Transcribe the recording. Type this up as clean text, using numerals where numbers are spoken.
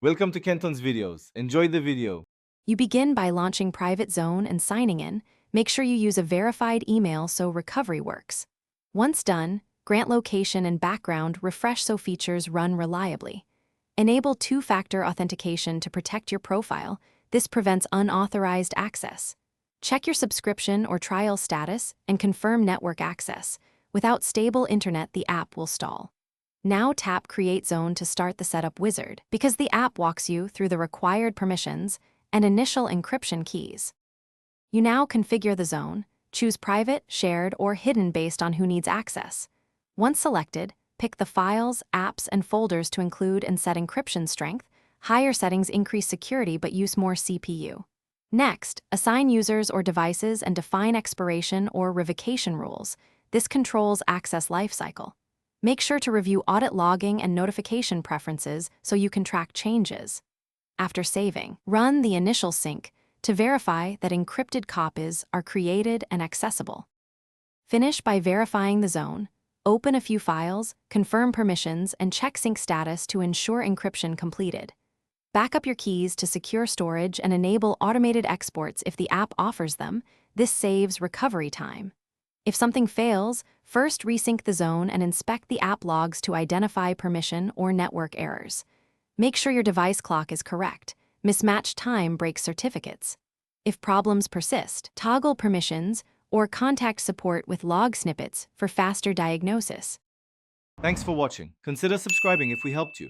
Welcome to Kenton's videos. Enjoy the video. You begin by launching Private Zone and signing in. Make sure you use a verified email so recovery works. Once done, grant location and background refresh so features run reliably. Enable two-factor authentication to protect your profile. This prevents unauthorized access. Check your subscription or trial status and confirm network access. Without stable internet, the app will stall. Now tap Create Zone to start the setup wizard, because the app walks you through the required permissions and initial encryption keys. You now configure the zone, choose private, shared, or hidden based on who needs access. Once selected, pick the files, apps, and folders to include and set encryption strength. Higher settings increase security but use more CPU. Next, assign users or devices and define expiration or revocation rules. This controls access lifecycle. Make sure to review audit logging and notification preferences so you can track changes. After saving, run the initial sync to verify that encrypted copies are created and accessible. Finish by verifying the zone, open a few files, confirm permissions, and check sync status to ensure encryption completed. Backup your keys to secure storage and enable automated exports if the app offers them. This saves recovery time. If something fails, first resync the zone and inspect the app logs to identify permission or network errors. Make sure your device clock is correct. Mismatched time breaks certificates. If problems persist, toggle permissions or contact support with log snippets for faster diagnosis. Thanks for watching. Consider subscribing if we helped you.